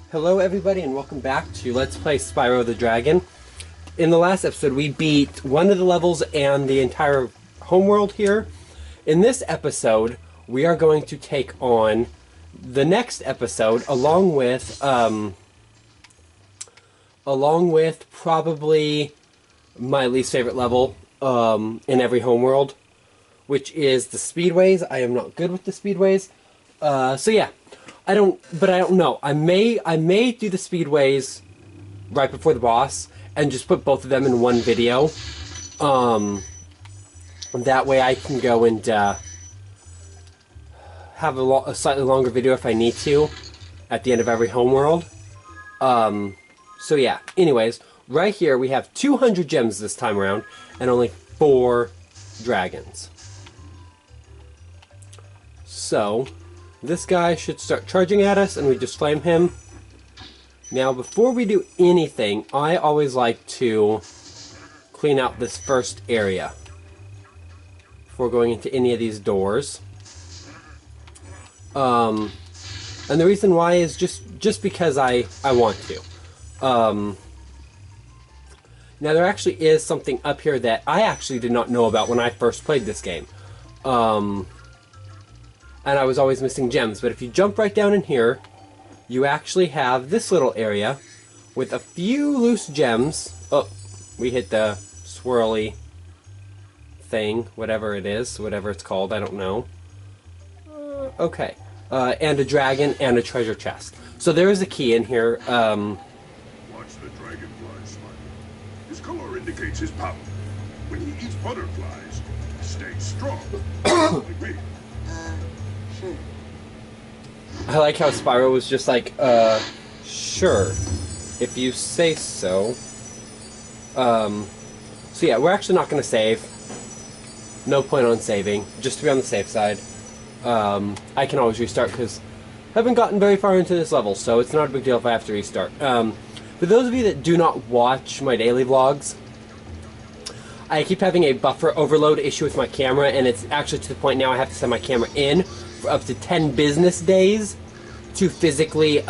Hello everybody and welcome back to Let's Play Spyro the Dragon. In the last episode we beat one of the levels and the entire homeworld here. In this episode we are going to take on the next episode along with probably my least favorite level in every homeworld, which is the speedways. I am not good with the speedways. So yeah. I don't know. I may do the speedways right before the boss and just put both of them in one video. That way I can go and have a slightly longer video if I need to at the end of every homeworld. So yeah. Anyways, right here we have 200 gems this time around and only 4 dragons. So this guy should start charging at us, and we just flame him. Now, before we do anything, I always like to clean out this first area before going into any of these doors. And the reason why is just because I want to. Now, there actually is something up here that I actually did not know about when I first played this game. And I was always missing gems. But if you jump right down in here, you actually have this little area with a few loose gems. Oh, we hit the swirly thing, whatever it is, whatever it's called, I don't know. Okay. And a dragon and a treasure chest. So there is a key in here. Watch the dragonfly, Spyro. His color indicates his power. When he eats butterflies, he stays strong. Like me. I like how Spyro was just like, sure, if you say so. So yeah, we're actually not going to save. No point on saving, just to be on the safe side. I can always restart because I haven't gotten very far into this level, so it's not a big deal if I have to restart. For those of you that do not watch my daily vlogs, I keep having a buffer overload issue with my camera, and it's actually to the point now I have to send my camera in for up to 10 business days to physically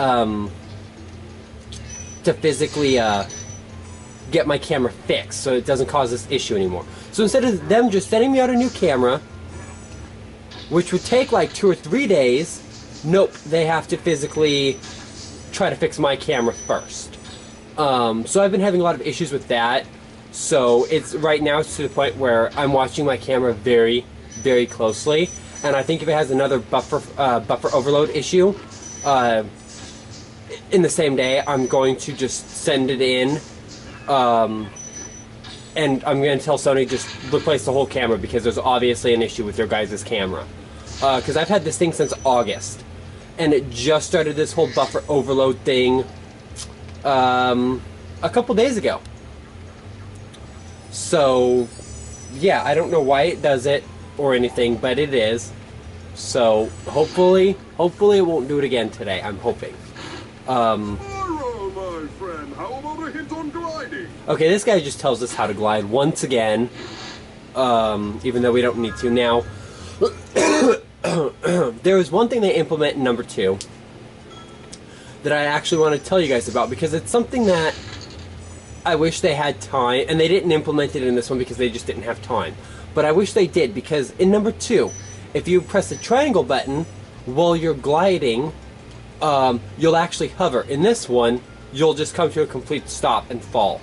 get my camera fixed so it doesn't cause this issue anymore. So instead of them just sending me out a new camera, which would take like 2 or 3 days, nope, they have to physically try to fix my camera first. So I've been having a lot of issues with that. So it's right now it's to the point where I'm watching my camera very, very closely, and I think if it has another buffer overload issue in the same day, I'm going to just send it in, and I'm going to tell Sony just replace the whole camera because there's obviously an issue with their guys' camera. Because I've had this thing since August, and it just started this whole buffer overload thing a couple days ago. So, yeah, I don't know why it does it or anything, but it is. So, hopefully it won't do it again today. I'm hoping. Spyro, my friend, how about a hint on gliding? Okay, this guy just tells us how to glide once again, even though we don't need to. Now, there is one thing they implement in number 2 that I actually want to tell you guys about, because it's something that I wish they had time, and they didn't implement it in this one because they just didn't have time. But I wish they did, because in number 2, if you press the triangle button while you're gliding, you'll actually hover. In this one, you'll just come to a complete stop and fall.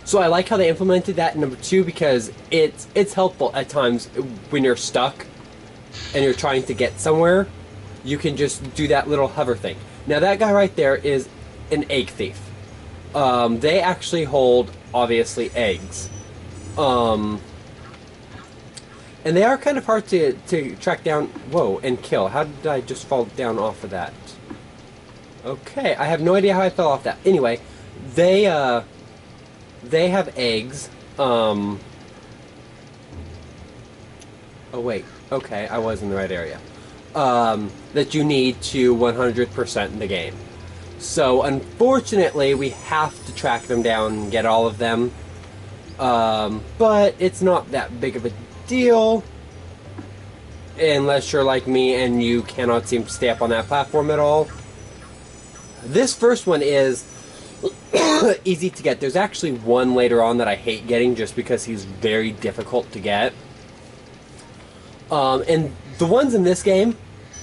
So I like how they implemented that in number 2 because it's helpful at times when you're stuck and you're trying to get somewhere. You can just do that little hover thing. Now that guy right there is an egg thief. They actually hold, obviously, eggs. And they are kind of hard to track down, whoa, and kill. How did I just fall down off of that? Okay, I have no idea how I fell off that. Anyway, they have eggs. Oh wait, okay, I was in the right area. That you need to 100% the game. So, unfortunately, we have to track them down and get all of them. But it's not that big of a deal. unless you're like me and you cannot seem to stay up on that platform at all. This first one is easy to get. There's actually one later on that I hate getting just because he's very difficult to get. And the ones in this game,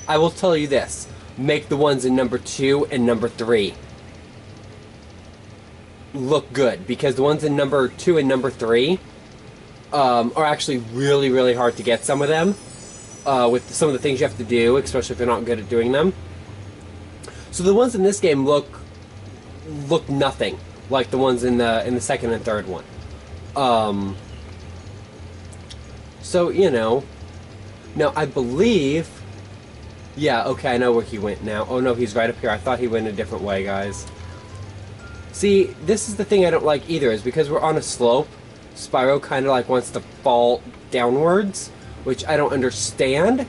I will tell you this, make the ones in number 2 and number 3 look good, because the ones in number 2 and number 3 are actually really, really hard to get, some of them, with some of the things you have to do, especially if you're not good at doing them. So the ones in this game look nothing like the ones in the second and third one. So, you know. Now, I believe... Yeah, okay, I know where he went now. Oh no, he's right up here. I thought he went a different way, guys. See, this is the thing I don't like either, is because we're on a slope, Spyro kind of like wants to fall downwards, which I don't understand.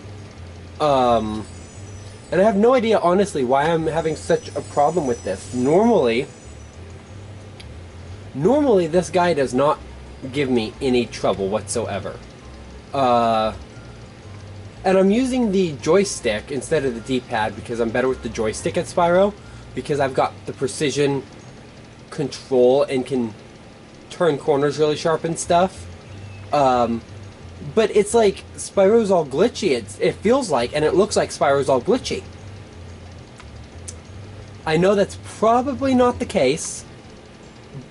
And I have no idea, honestly, why I'm having such a problem with this. Normally, this guy does not give me any trouble whatsoever. And I'm using the joystick instead of the D-pad because I'm better with the joystick at Spyro, because I've got the precision control and can turn corners really sharp and stuff. But it's like Spyro's all glitchy. It feels like, and it looks like Spyro's all glitchy. I know that's probably not the case,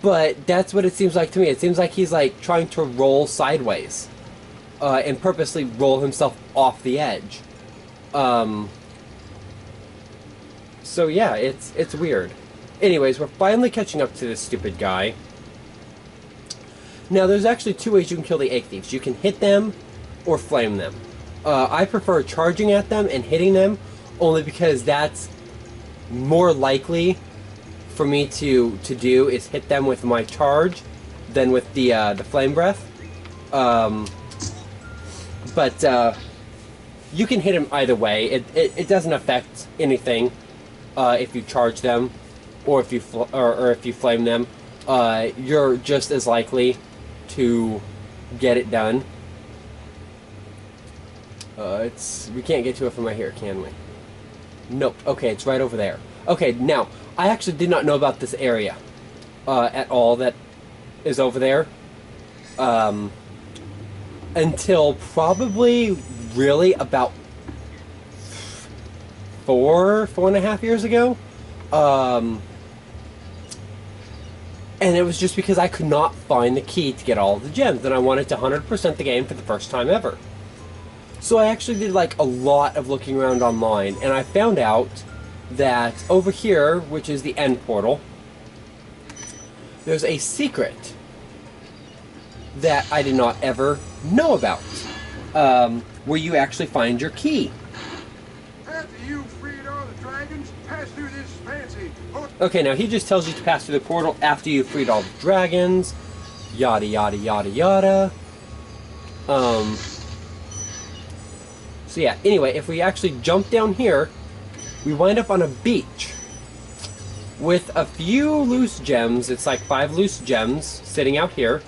but that's what it seems like to me. It seems like he's like trying to roll sideways. And purposely roll himself off the edge. So yeah, it's weird. Anyways, we're finally catching up to this stupid guy. Now, there's actually 2 ways you can kill the egg thieves. You can hit them or flame them. I prefer charging at them and hitting them, only because that's more likely for me to do, is hit them with my charge than with the flame breath. But you can hit him either way. It doesn't affect anything if you charge them or if you if you flame them. You're just as likely to get it done. We can't get to it from right here, can we? Nope. Okay, it's right over there. Okay, now I actually did not know about this area at all that is over there. Until probably really about 4.5 years ago. And it was just because I could not find the key to get all of the gems, and I wanted to 100% the game for the first time ever. So I actually did like a lot of looking around online, and I found out that over here, which is the end portal, there's a secret that I did not ever know about, where you actually find your key. After you freed all the dragons, pass through this fancy... Okay, now he just tells you to pass through the portal after you've freed all the dragons, yada yada yada yada. So yeah, anyway, if we actually jump down here, we wind up on a beach with a few loose gems. It's like 5 loose gems sitting out here.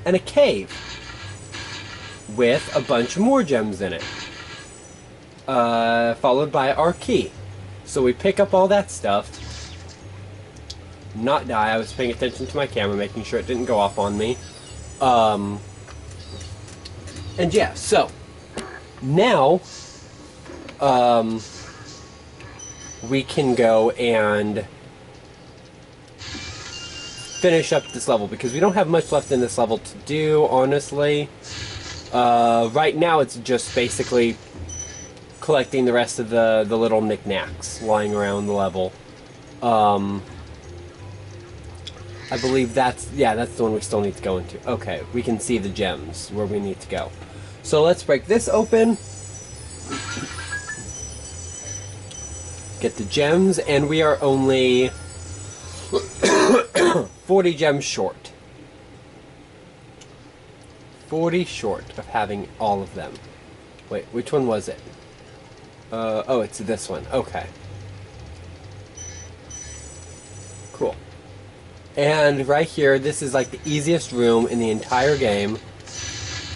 And a cave with a bunch more gems in it, followed by our key. So we pick up all that stuff, not die. I was paying attention to my camera, making sure it didn't go off on me. And yeah, so now we can go and finish up this level, because we don't have much left in this level to do, honestly. Right now it's just basically collecting the rest of the little knickknacks lying around the level. I believe that's the one we still need to go into. Okay, we can see the gems where we need to go. So let's break this open. Get the gems, and we are only 40 gems short. 40 short of having all of them. Wait, which one was it? Oh, it's this one. Okay. Cool. And right here, this is like the easiest room in the entire game,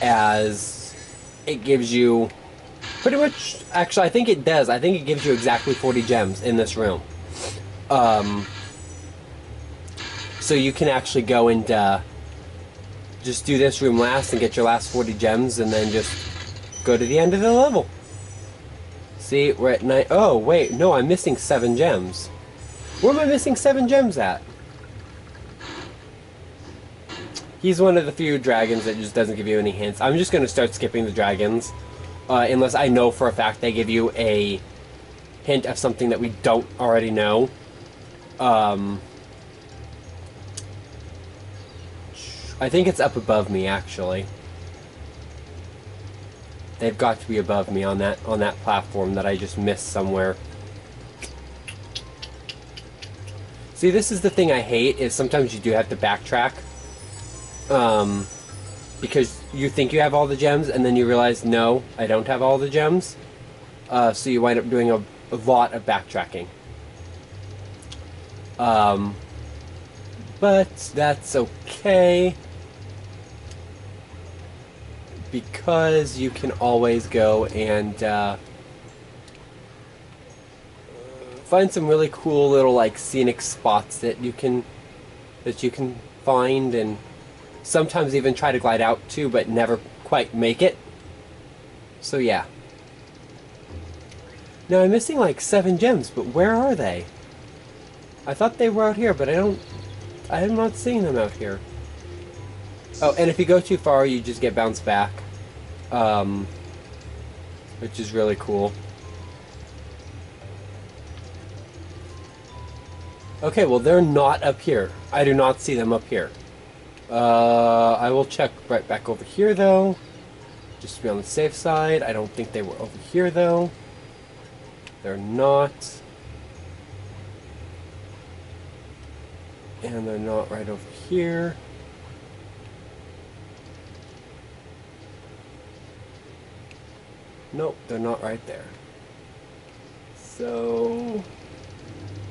as it gives you pretty much. Actually, I think it does. I think it gives you exactly 40 gems in this room. So you can actually go and just do this room last and get your last 40 gems, and then just go to the end of the level. See, we're at 9. Oh, wait, no, I'm missing 7 gems. Where am I missing 7 gems at? He's one of the few dragons that just doesn't give you any hints. I'm just going to start skipping the dragons. Unless I know for a fact they give you a hint of something that we don't already know. I think it's up above me, actually. They've got to be above me on that platform that I just missed somewhere. See, this is the thing I hate, is sometimes you do have to backtrack. Because you think you have all the gems, and then you realize, no, I don't have all the gems. So you wind up doing a lot of backtracking. But that's okay. Because you can always go and find some really cool little like scenic spots that you can find, and sometimes even try to glide out to, but never quite make it. So yeah. Now I'm missing like 7 gems, but where are they? I thought they were out here, but I am not seeing them out here. Oh, and if you go too far, you just get bounced back. Which is really cool. Okay, well, they're not up here. I do not see them up here. I will check right back over here, though. Just to be on the safe side. I don't think they were over here, though. They're not. And they're not right over here. Nope, they're not right there. So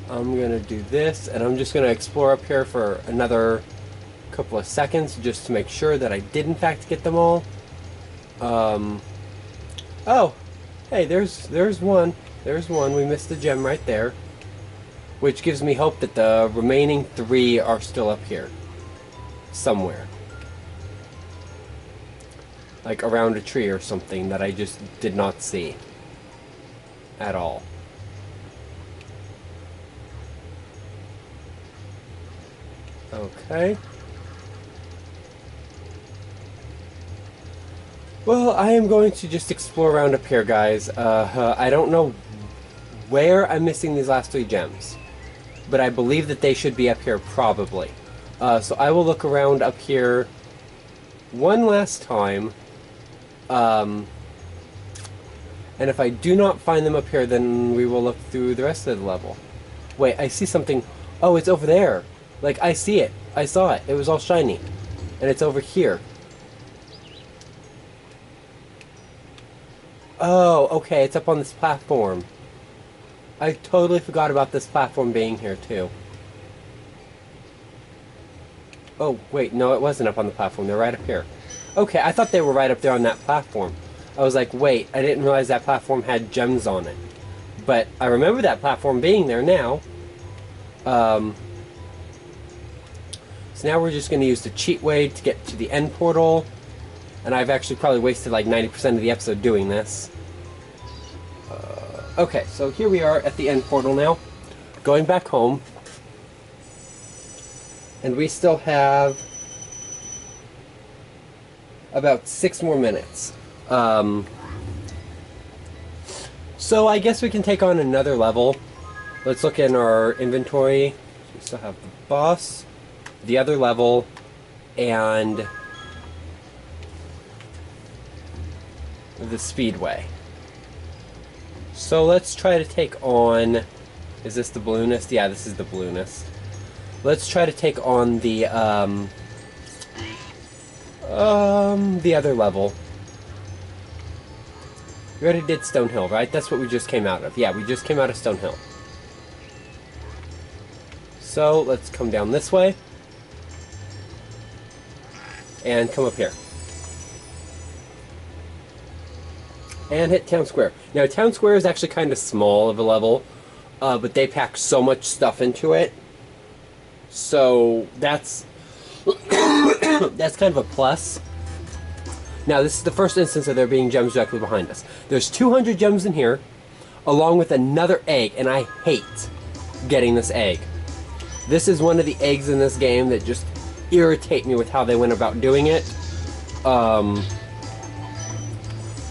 I'm gonna do this, and I'm just gonna explore up here for another couple of seconds just to make sure that I did in fact get them all. Oh, hey, there's one. There's one. We missed a gem right there, which gives me hope that the remaining 3 are still up here somewhere. Like around a tree or something that I just did not see at all. Okay. Well, I am going to just explore around up here, guys. I don't know where I'm missing these last 3 gems, but I believe that they should be up here probably. So I will look around up here one last time. And if I do not find them up here, then we will look through the rest of the level. Wait, I see something. Oh, it's over there. Like, I see it. I saw it. It was all shiny. And it's over here. Oh, okay. It's up on this platform. I totally forgot about this platform being here, too. Oh, wait. No, it wasn't up on the platform. They're right up here. Okay, I thought they were right up there on that platform. I was like, wait, I didn't realize that platform had gems on it. But I remember that platform being there now. So now we're just going to use the cheat way to get to the end portal. And I've actually probably wasted like 90% of the episode doing this. Okay, so here we are at the end portal now. Going back home. And we still have about 6 more minutes. So I guess we can take on another level. Let's look in our inventory. We still have the boss, the other level, and the speedway. So let's try to take on... Is this the balloonist? Yeah, this is the balloonist. Let's try to take on the other level. We already did Stonehill, right? That's what we just came out of. Yeah, we just came out of Stonehill. So, let's come down this way. And come up here. And hit Town Square. Now, Town Square is actually kind of small of a level, but they pack so much stuff into it. So that's that's kind of a plus. Now, this is the first instance of there being gems directly behind us. There's 200 gems in here, along with another egg, and I hate getting this egg. This is one of the eggs in this game that just irritate me with how they went about doing it.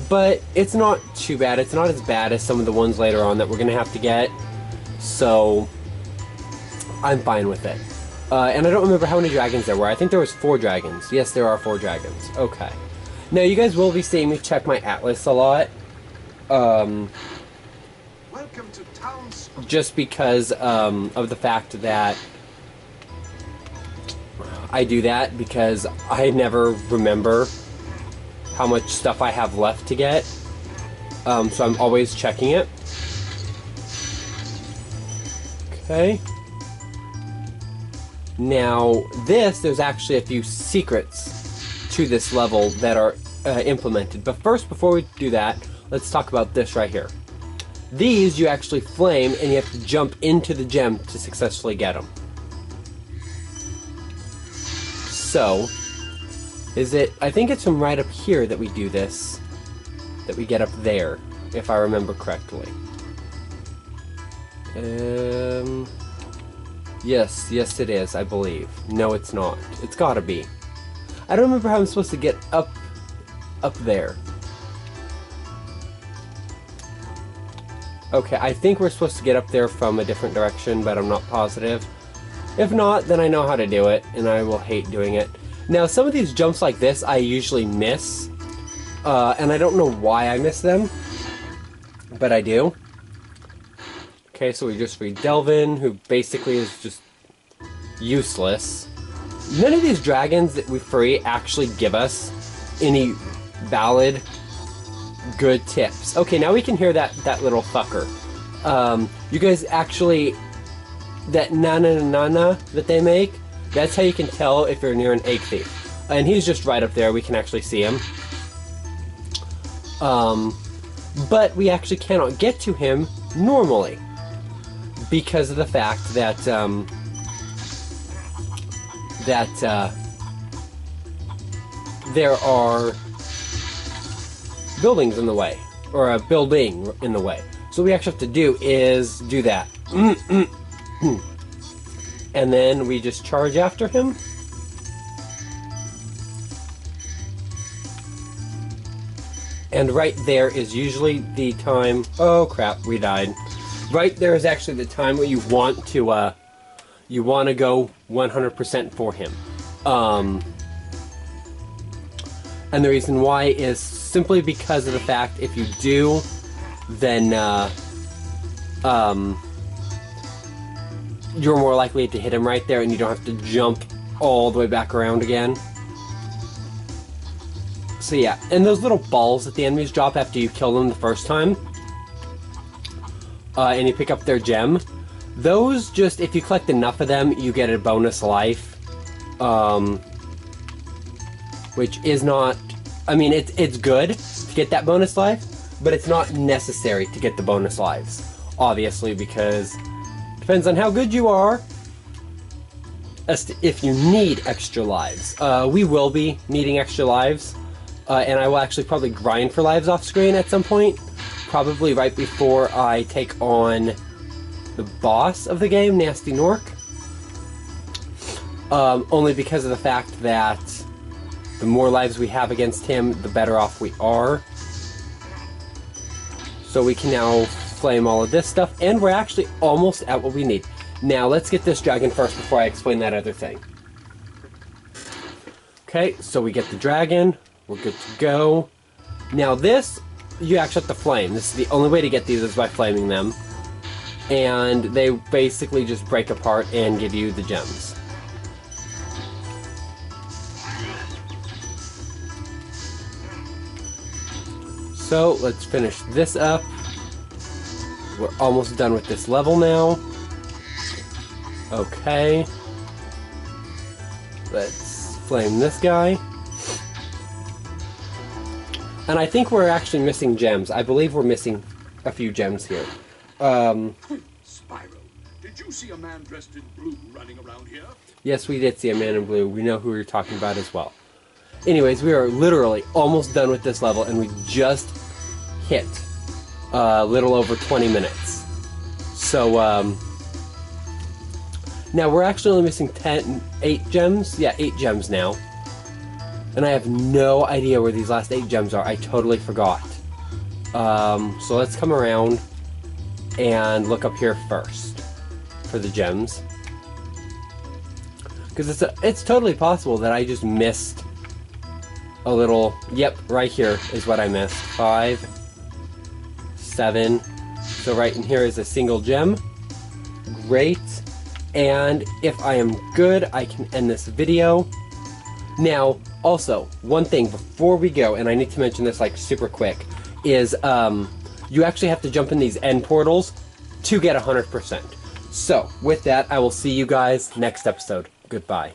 But it's not too bad. It's not as bad as some of the ones later on that we're going to have to get. So, I'm fine with it. And I don't remember how many dragons there were. I think there was 4 dragons. Yes, there are 4 dragons. Okay. Now, you guys will be seeing me check my atlas a lot. Welcome to Town Square. Just because of the fact that I do that because I never remember how much stuff I have left to get. So I'm always checking it. Okay. Now, there's actually a few secrets to this level that are implemented. But first, before we do that, let's talk about this right here. These you actually flame, and you have to jump into the gem to successfully get them. So, I think it's from right up here that we do this, that we get up there, if I remember correctly. Yes it is, I believe. No, it's not. It's gotta be. I don't remember how I'm supposed to get up there. Okay, I think we're supposed to get up there from a different direction, but I'm not positive. If not, then I know how to do it, and I will hate doing it. Now, some of these jumps like this, I usually miss. And I don't know why I miss them, but I do. Okay, so we just read Delvin, who basically is just useless. None of these dragons that we free actually give us any valid, good tips. Okay, now we can hear that little fucker. You guys actually, that na-na-na-na that they make, that's how you can tell if you're near an egg thief. And he's just right up there, we can actually see him. But we actually cannot get to him normally, because of the fact that, there are buildings in the way, or a building in the way. So what we actually have to do is do that. And then we just charge after him. And right there is usually the time... Oh crap, we died. Right there is actually the time where you want to go 100% for him. And the reason why is simply because of the fact if you do, then you're more likely to hit him right there and you don't have to jump all the way back around again. So yeah, and those little balls that the enemies drop after you kill them the first time, and you pick up their gem, those just, if you collect enough of them, you get a bonus life. Which is not, I mean, it's good to get that bonus life, but it's not necessary to get the bonus lives, obviously, because it depends on how good you are as to if you need extra lives. We will be needing extra lives, and I will actually probably grind for lives off screen at some point, probably right before I take on the boss of the game, Nasty Nork. Only because of the fact that the more lives we have against him, the better off we are. So we can now flame all of this stuff, and we're actually almost at what we need. Now, let's get this dragon first before I explain that other thing. Okay, so we get the dragon. We're good to go. Now this, you actually have to flame. This is the only way to get these is by flaming them. And they basically just break apart and give you the gems. So, let's finish this up. We're almost done with this level now. Okay. Let's flame this guy. And I think we're actually missing gems. I believe we're missing a few gems here. Spyro, did you see a man dressed in blue running around here? Yes, we did see a man in blue. We know who we were talking about as well. Anyways, we are literally almost done with this level, and we just hit a little over 20 minutes. So, now we're actually only missing 8 gems. Yeah, 8 gems now. And I have no idea where these last 8 gems are. I totally forgot. So let's come around and look up here first for the gems. Because it's totally possible that I just missed a little... Yep, right here is what I missed. 5, 7. So right in here is a single gem. Great. And if I am good, I can end this video. Now, also, one thing before we go, and I need to mention this like super quick, is you actually have to jump in these end portals to get 100%. So, with that, I will see you guys next episode. Goodbye.